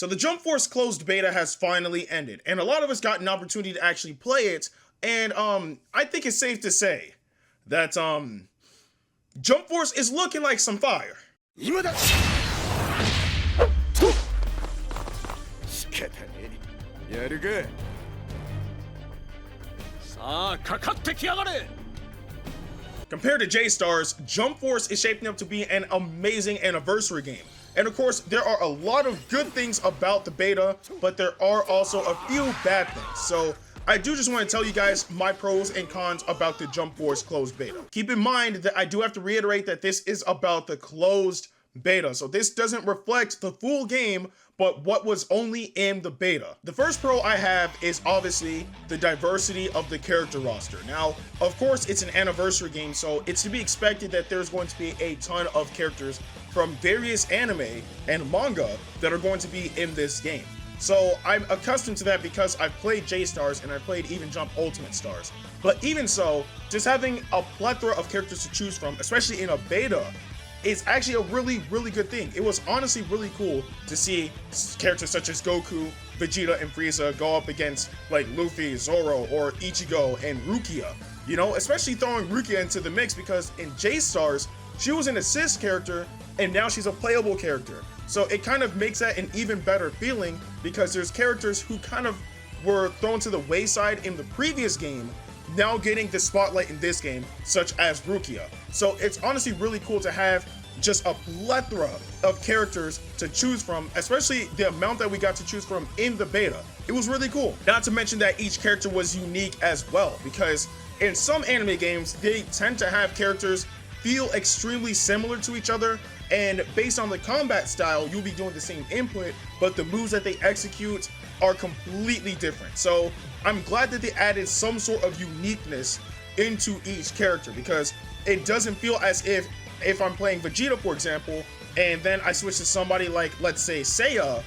So the Jump Force closed beta has finally ended, and a lot of us got an opportunity to actually play it, and I think it's safe to say that Jump Force is looking like some fire. 今だ仕方ねえやるかさあかかってきやがれ Compared to J-Stars, Jump Force is shaping up to be an amazing anniversary game. And of course, there are a lot of good things about the beta, but there are also a few bad things. So I do just want to tell you guys my pros and cons about the Jump Force closed beta. Keep in mind that I do have to reiterate that this is about the closed beta. So this doesn't reflect the full game, but what was only in the beta. The first pro I have is obviously the diversity of the character roster. Now, of course, it's an anniversary game, so it's to be expected that there's going to be a ton of characters from various anime and manga that are going to be in this game. So I'm accustomed to that because I've played J-Stars and I played even Jump Ultimate Stars. But even so, just having a plethora of characters to choose from, especially in a beta, is actually a really good thing. It was honestly really cool to see characters such as Goku, Vegeta, and Frieza go up against like Luffy, Zoro, or Ichigo and Rukia. You know, especially throwing Rukia into the mix because in J-Stars, she was an assist character and now she's a playable character. So it kind of makes that an even better feeling because there's characters who kind of were thrown to the wayside in the previous game now getting the spotlight in this game, such as Rukia. So it's honestly really cool to have just a plethora of characters to choose from, especially the amount that we got to choose from in the beta. It was really cool. Not to mention that each character was unique as well, because in some anime games, they tend to have characters feel extremely similar to each other, and based on the combat style, you'll be doing the same input, but the moves that they execute are completely different. So I'm glad that they added some sort of uniqueness into each character, because it doesn't feel as if I'm playing Vegeta, for example, and then I switch to somebody like, let's say, Seiya,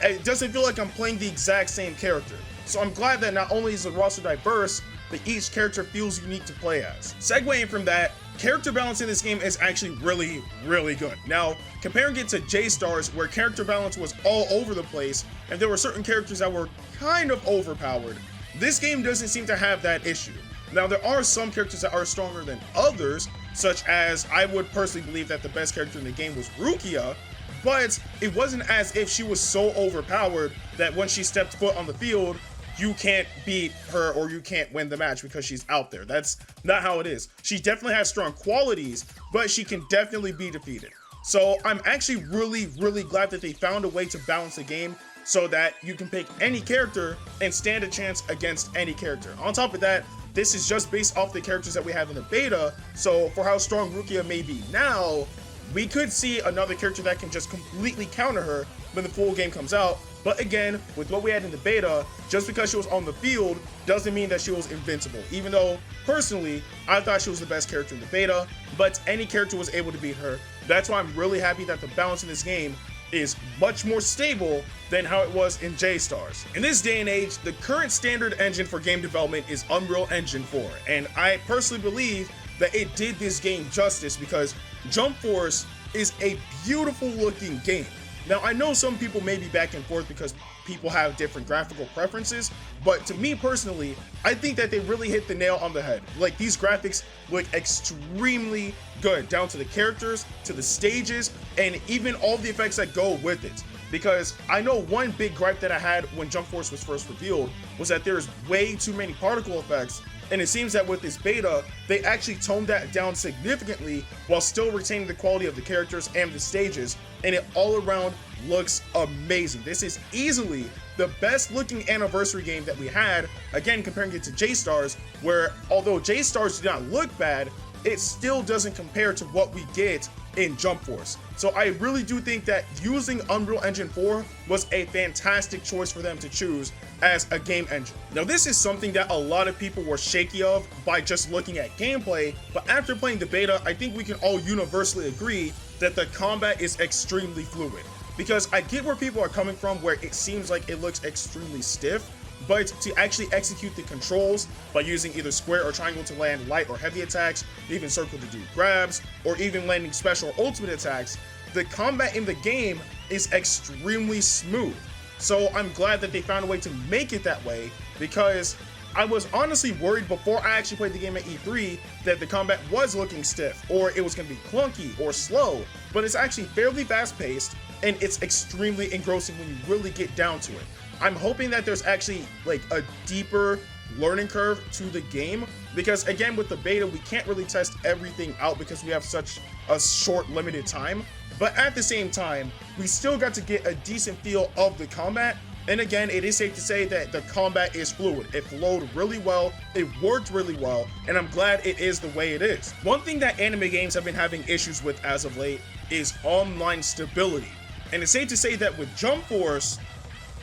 it doesn't feel like I'm playing the exact same character. So I'm glad that not only is the roster diverse, but each character feels unique to play as. Segueing from that, character balance in this game is actually really good. Now, comparing it to J-Stars, where character balance was all over the place, and there were certain characters that were kind of overpowered, this game doesn't seem to have that issue. Now, there are some characters that are stronger than others, such as I would personally believe that the best character in the game was Rukia, but it wasn't as if she was so overpowered that when she stepped foot on the field, you can't beat her or you can't win the match because she's out there. That's not how it is. She definitely has strong qualities, but she can definitely be defeated. So I'm actually really glad that they found a way to balance the game so that you can pick any character and stand a chance against any character. On top of that, this is just based off the characters that we have in the beta, so for how strong Rukia may be now, we could see another character that can just completely counter her when the full game comes out. But again, with what we had in the beta, just because she was on the field doesn't mean that she was invincible. Even though, personally, I thought she was the best character in the beta, but any character was able to beat her. That's why I'm really happy that the balance in this game is much more stable than how it was in J-Stars. In this day and age, the current standard engine for game development is Unreal Engine 4, and I personally believe that it did this game justice because Jump Force is a beautiful looking game. Now, I know some people may be back and forth because people have different graphical preferences, but to me personally, I think that they really hit the nail on the head. Like, these graphics look extremely good, down to the characters, to the stages, and even all the effects that go with it. Because I know one big gripe that I had when Jump Force was first revealed was that there's way too many particle effects, and it seems that with this beta, they actually toned that down significantly while still retaining the quality of the characters and the stages, and it all around looks amazing. This is easily the best looking anniversary game that we had, again comparing it to J-Stars, where although J-Stars did not look bad, it still doesn't compare to what we get in Jump Force. So I really do think that using Unreal Engine 4 was a fantastic choice for them to choose as a game engine. Now, this is something that a lot of people were shaky of by just looking at gameplay, but after playing the beta, I think we can all universally agree that the combat is extremely fluid. Because I get where people are coming from, where it seems like it looks extremely stiff, but to actually execute the controls by using either square or triangle to land light or heavy attacks, even circle to do grabs, or even landing special or ultimate attacks, the combat in the game is extremely smooth. So I'm glad that they found a way to make it that way, because I was honestly worried before I actually played the game at E3 that the combat was looking stiff, or it was going to be clunky or slow, but it's actually fairly fast paced and it's extremely engrossing when you really get down to it. I'm hoping that there's actually like a deeper learning curve to the game, because again, with the beta, we can't really test everything out because we have such a short, limited time. But at the same time, we still got to get a decent feel of the combat. And again, it is safe to say that the combat is fluid. It flowed really well, it worked really well, and I'm glad it is the way it is. One thing that anime games have been having issues with as of late is online stability. And it's safe to say that with Jump Force,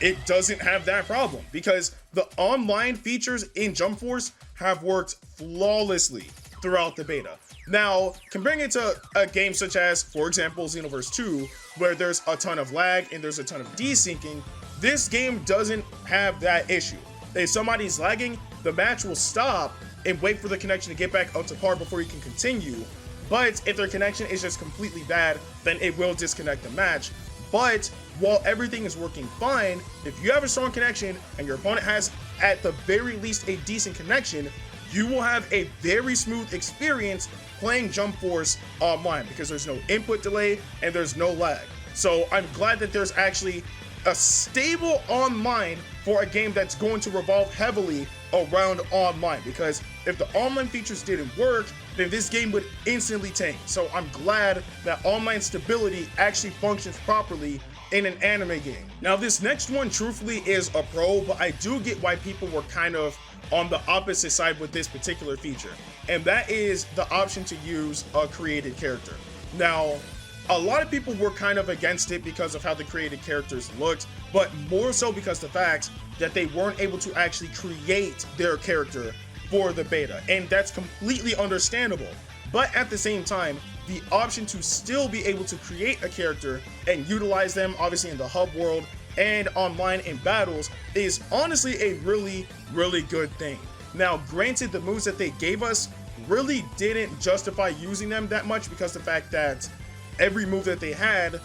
it doesn't have that problem, because the online features in Jump Force have worked flawlessly throughout the beta. Now, comparing it to a game such as, for example, Xenoverse 2, where there's a ton of lag and there's a ton of desyncing, this game doesn't have that issue. If somebody's lagging, the match will stop and wait for the connection to get back up to par before you can continue. But if their connection is just completely bad, then it will disconnect the match. But while everything is working fine, if you have a strong connection and your opponent has at the very least a decent connection, you will have a very smooth experience playing Jump Force online, because there's no input delay and there's no lag. So I'm glad that there's actually a stable online for a game that's going to revolve heavily around online, because if the online features didn't work, then this game would instantly tank. So I'm glad that online stability actually functions properly in an anime game. Now, this next one truthfully is a pro, but I do get why people were kind of on the opposite side with this particular feature, and that is the option to use a created character. Now, a lot of people were kind of against it because of how the created characters looked, but more so because the fact that they weren't able to actually create their character for the beta, and that's completely understandable. But at the same time, the option to still be able to create a character and utilize them, obviously in the hub world and online in battles, is honestly a really, really good thing. Now, granted, the moves that they gave us really didn't justify using them that much, because the fact that every move that they had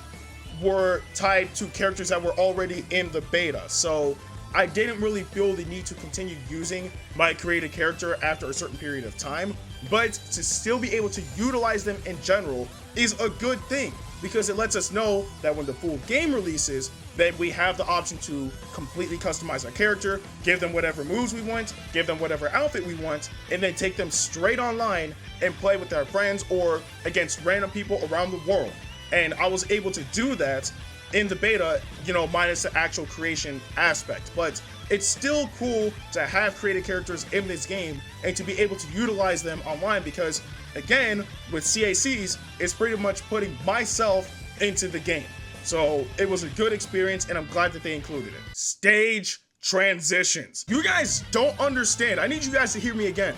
were tied to characters that were already in the beta. So I didn't really feel the need to continue using my created character after a certain period of time, but to still be able to utilize them in general is a good thing, because it lets us know that when the full game releases, then we have the option to completely customize our character, give them whatever moves we want, give them whatever outfit we want, and then take them straight online and play with our friends or against random people around the world. And I was able to do that in the beta, you know, minus the actual creation aspect. But it's still cool to have created characters in this game and to be able to utilize them online, because again, with CACs, it's pretty much putting myself into the game. So it was a good experience, and I'm glad that they included it. Stage transitions. You guys don't understand. I need you guys to hear me again.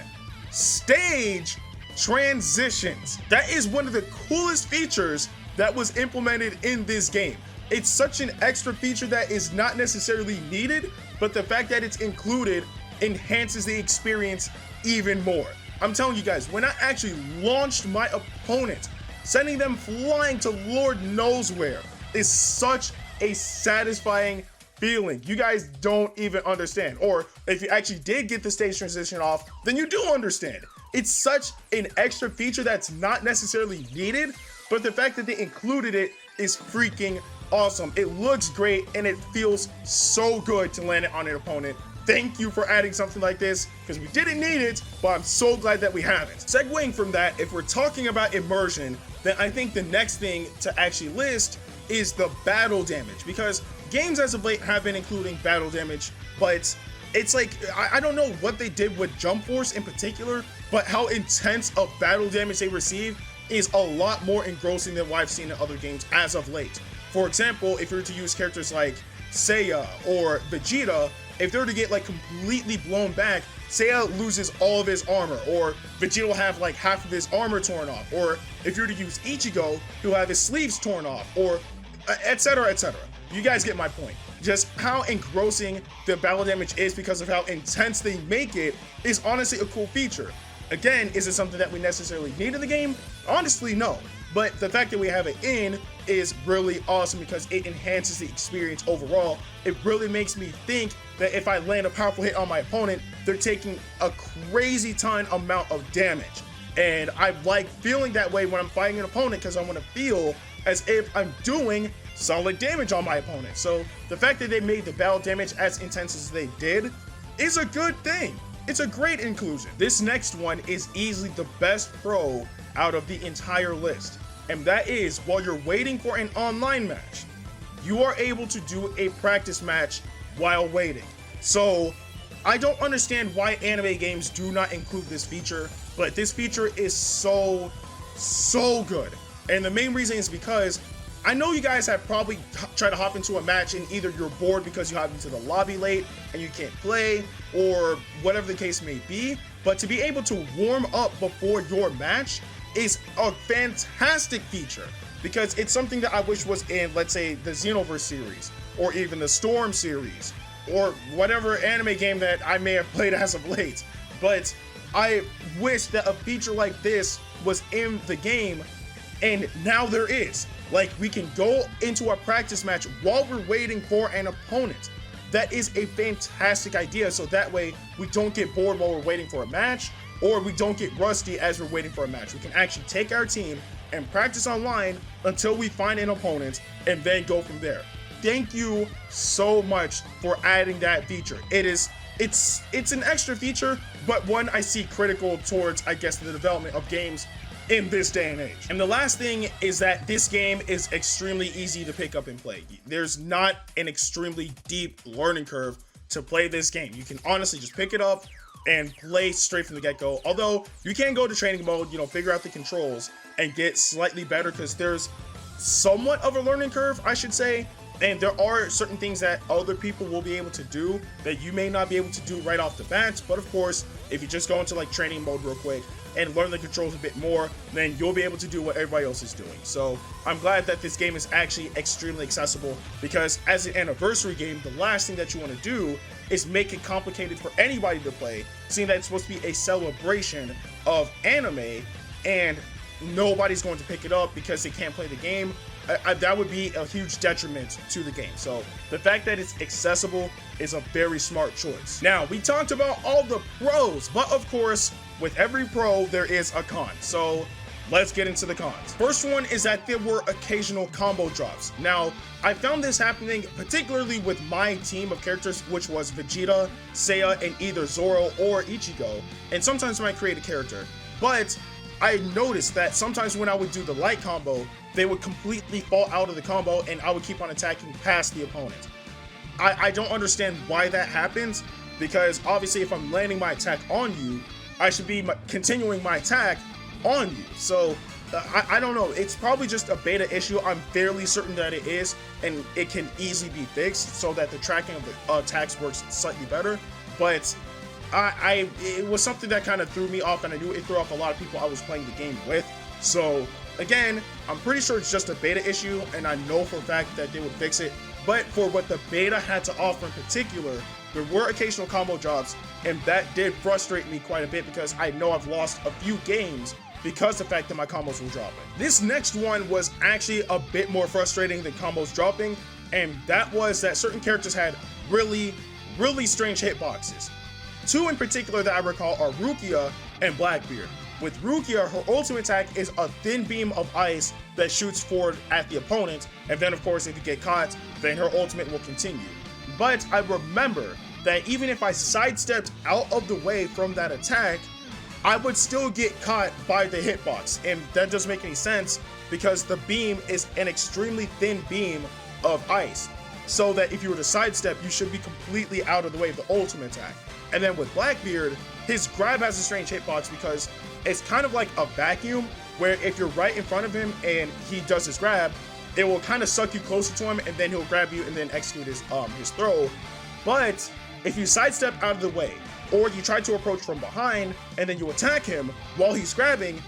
Stage transitions. That is one of the coolest features that was implemented in this game. It's such an extra feature that is not necessarily needed, but the fact that it's included enhances the experience even more. I'm telling you guys, when I actually launched my opponent, sending them flying to Lord knows where, is such a satisfying feeling. You guys don't even understand. Or if you actually did get the stage transition off, then you do understand. It's such an extra feature that's not necessarily needed, but the fact that they included it is freaking awesome. It looks great and it feels so good to land it on an opponent. Thank you for adding something like this, because we didn't need it, but I'm so glad that we have it. Segueing from that, if we're talking about immersion, then I think the next thing to actually list is the battle damage, because games as of late have been including battle damage, but it's like, I don't know what they did with Jump Force in particular, but how intense of battle damage they receive is a lot more engrossing than what I've seen in other games as of late. For example, if you were to use characters like Seiya or Vegeta, if they were to get like completely blown back, Seiya loses all of his armor, or Vegeta will have like half of his armor torn off, or if you were to use Ichigo, he'll have his sleeves torn off, or etc, etc. You guys get my point. Just how engrossing the battle damage is because of how intense they make it is honestly a cool feature. Again, is it something that we necessarily need in the game? Honestly, no. But the fact that we have it in is really awesome because it enhances the experience overall. It really makes me think that if I land a powerful hit on my opponent, they're taking a crazy ton amount of damage. And I like feeling that way when I'm fighting an opponent because I want to feel as if I'm doing solid damage on my opponent. So the fact that they made the battle damage as intense as they did is a good thing. It's a great inclusion. This next one is easily the best pro out of the entire list. And that is, while you're waiting for an online match, you are able to do a practice match while waiting. So I don't understand why anime games do not include this feature, but this feature is so good. And the main reason is because I know you guys have probably tried to hop into a match and either you're bored because you hopped into the lobby late and you can't play, or whatever the case may be, but to be able to warm up before your match is a fantastic feature, because it's something that I wish was in, let's say, the Xenoverse series, or even the Storm series, or whatever anime game that I may have played as of late. But I wish that a feature like this was in the game, and now there is. Like, we can go into a practice match while we're waiting for an opponent. That is a fantastic idea, so that way we don't get bored while we're waiting for a match, or we don't get rusty as we're waiting for a match. We can actually take our team and practice online until we find an opponent and then go from there. Thank you so much for adding that feature. It's an extra feature, but one I see critical towards, I guess, the development of games in this day and age. And the last thing is that this game is extremely easy to pick up and play. There's not an extremely deep learning curve to play this game. You can honestly just pick it up and play straight from the get-go. Although you can go to training mode, figure out the controls and get slightly better, because there's somewhat of a learning curve, I should say. And there are certain things that other people will be able to do that you may not be able to do right off the bat. But of course, if you just go into like training mode real quick and learn the controls a bit more, then you'll be able to do what everybody else is doing. So I'm glad that this game is actually extremely accessible, because as an anniversary game, the last thing that you want to do is make it complicated for anybody to play, seeing that it's supposed to be a celebration of anime and nobody's going to pick it up because they can't play the game. That would be a huge detriment to the game. So the fact that it's accessible is a very smart choice. Now, we talked about all the pros, but of course, with every pro, there is a con. So let's get into the cons. First one is that there were occasional combo drops. Now, I found this happening particularly with my team of characters, which was Vegeta, Seiya, and either Zoro or Ichigo, and sometimes when I create a character. But I noticed that sometimes when I would do the light combo, they would completely fall out of the combo and I would keep on attacking past the opponent. I don't understand why that happens, because obviously if I'm landing my attack on you, I should be continuing my attack on you. So I don't know, it's probably just a beta issue. I'm fairly certain that it is, and it can easily be fixed so that the tracking of the attacks works slightly better. But it was something that kind of threw me off, and I knew it threw off a lot of people I was playing the game with. So again, I'm pretty sure it's just a beta issue, and I know for a fact that they would fix it. But for what the beta had to offer in particular, there were occasional combo drops, and that did frustrate me quite a bit, because I know I've lost a few games because of the fact that my combos were dropping. This next one was actually a bit more frustrating than combos dropping, and that was that certain characters had really strange hitboxes. Two in particular that I recall are Rukia and Blackbeard. With Rukia, her ultimate attack is a thin beam of ice that shoots forward at the opponent, and then of course if you get caught, then her ultimate will continue. But I remember that even if I sidestepped out of the way from that attack, I would still get caught by the hitbox, and that doesn't make any sense because the beam is an extremely thin beam of ice, so that if you were to sidestep, you should be completely out of the way of the ultimate attack. And then with Blackbeard, his grab has a strange hitbox because it's kind of like a vacuum, where if you're right in front of him and he does his grab, it will kind of suck you closer to him, and then he'll grab you and then execute his throw. But if you sidestep out of the way, or you try to approach from behind and then you attack him while he's grabbing,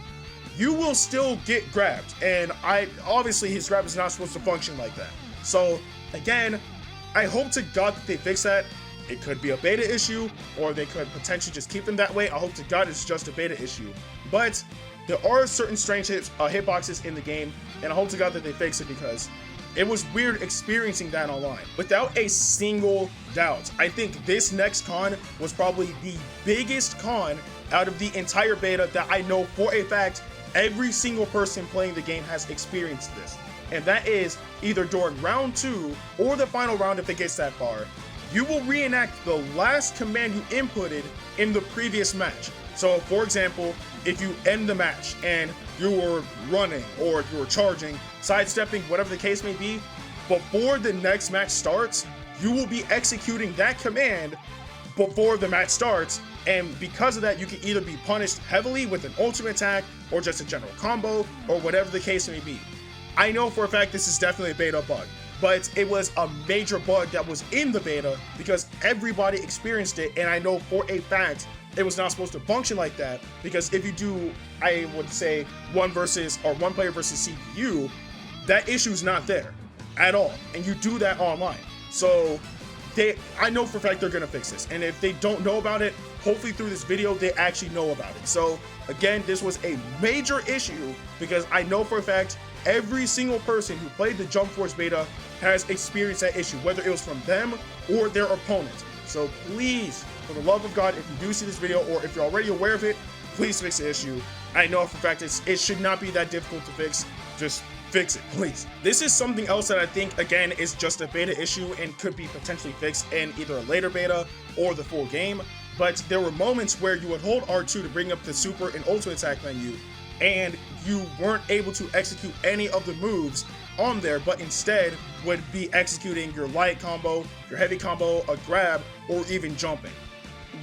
you will still get grabbed. And obviously his grab is not supposed to function like that. So again, I hope to God that they fix that. It could be a beta issue, or they could potentially just keep them that way. I hope to God it's just a beta issue. But there are certain strange hitboxes in the game, and I hope to God that they fix it, because it was weird experiencing that online. Without a single doubt, I think this next con was probably the biggest con out of the entire beta that I know for a fact every single person playing the game has experienced this. And that is either during round 2 or the final round if it gets that far, you will reenact the last command you inputted in the previous match. So for example, if you end the match and you were running or you were charging, sidestepping, whatever the case may be, before the next match starts, you will be executing that command before the match starts. And because of that, you can either be punished heavily with an ultimate attack or just a general combo or whatever the case may be. I know for a fact this is definitely a beta bug, but it was a major bug that was in the beta because everybody experienced it, and I know for a fact it was not supposed to function like that, because if you do, I would say, one player versus CPU, that issue's not there at all, and you do that online. So I know for a fact they're gonna fix this, and if they don't know about it, hopefully through this video they actually know about it. So again, this was a major issue because I know for a fact every single person who played the Jump Force beta has experienced that issue, whether it was from them or their opponent. So please, for the love of God, if you do see this video or if you're already aware of it, please fix the issue. I know for a fact it should not be that difficult to fix. Just fix it, please. This is something else that I think, again, is just a beta issue and could be potentially fixed in either a later beta or the full game. But there were moments where you would hold R2 to bring up the super and ultimate attack menu, and you weren't able to execute any of the moves on there, but instead would be executing your light combo, your heavy combo, a grab, or even jumping.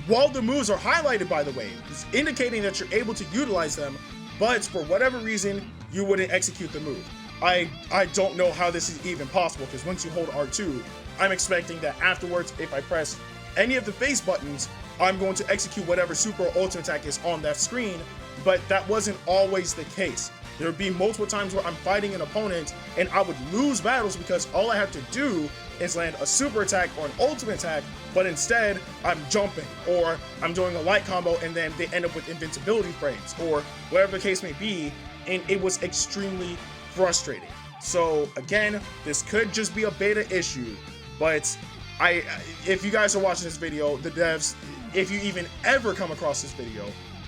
While the moves are highlighted, by the way, it's indicating that you're able to utilize them, but for whatever reason, you wouldn't execute the move. I don't know how this is even possible, because once you hold R2, I'm expecting that afterwards, if I press any of the face buttons, I'm going to execute whatever super or ultimate attack is on that screen, but that wasn't always the case. There would be multiple times where I'm fighting an opponent and I would lose battles because all I have to do is land a super attack or an ultimate attack, but instead I'm jumping or I'm doing a light combo and then they end up with invincibility frames or whatever the case may be, and it was extremely frustrating. So again, this could just be a beta issue, but if you guys are watching this video, the devs, if you even ever come across this video,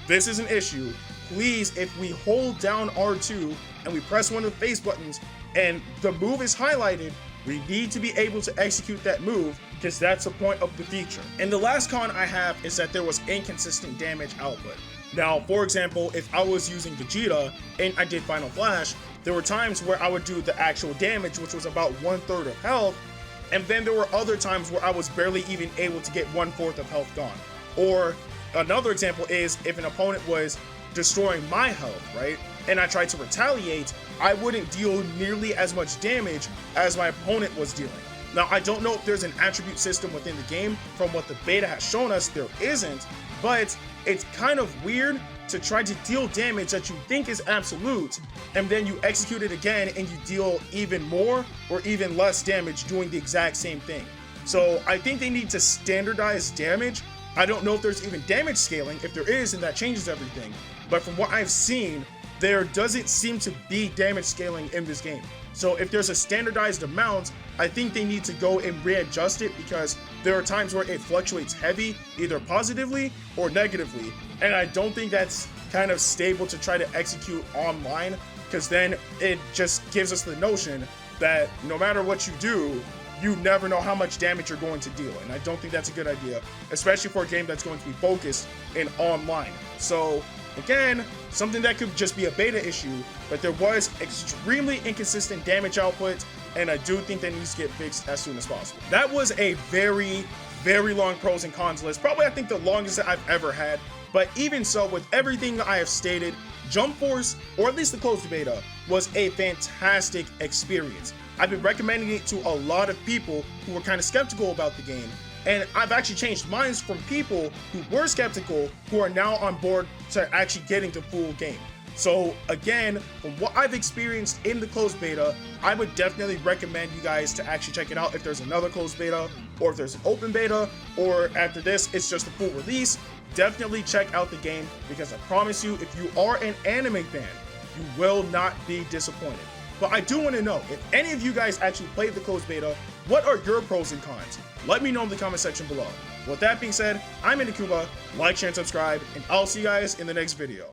this is an issue. Please, if we hold down R2 and we press one of the face buttons and the move is highlighted, we need to be able to execute that move, because that's the point of the feature. And the last con I have is that there was inconsistent damage output. Now, for example, if I was using Vegeta and I did Final Flash, there were times where I would do the actual damage, which was about 1/3 of health, and then there were other times where I was barely even able to get 1/4 of health gone. Or another example is if an opponent was destroying my health, right, and I tried to retaliate, I wouldn't deal nearly as much damage as my opponent was dealing. Now, I don't know if there's an attribute system within the game. From what the beta has shown us, there isn't, but it's kind of weird to try to deal damage that you think is absolute, and then you execute it again and you deal even more or even less damage doing the exact same thing. So I think they need to standardize damage. I don't know if there's even damage scaling. If there is, then that changes everything. But from what I've seen, there doesn't seem to be damage scaling in this game. So if there's a standardized amount, I think they need to go and readjust it, because there are times where it fluctuates heavy, either positively or negatively. And I don't think that's kind of stable to try to execute online, because then it just gives us the notion that no matter what you do, you never know how much damage you're going to deal. And I don't think that's a good idea, especially for a game that's going to be focused in online. So again, something that could just be a beta issue, but there was extremely inconsistent damage output, and I do think that needs to get fixed as soon as possible. That was a very, very long pros and cons list. Probably, I think, the longest that I've ever had. But even so, with everything that I have stated, Jump Force, or at least the closed beta, was a fantastic experience. I've been recommending it to a lot of people who were kind of skeptical about the game, and I've actually changed minds from people who were skeptical who are now on board to actually getting the full game. So again, from what I've experienced in the closed beta, I would definitely recommend you guys to actually check it out if there's another closed beta, or if there's an open beta, or after this it's just a full release. definitely check out the game, because I promise you, if you are an anime fan, you will not be disappointed. But I do want to know, if any of you guys actually played the closed beta, what are your pros and cons? Let me know in the comment section below. With that being said, I'm Ndukauba, like, share, and subscribe, and I'll see you guys in the next video.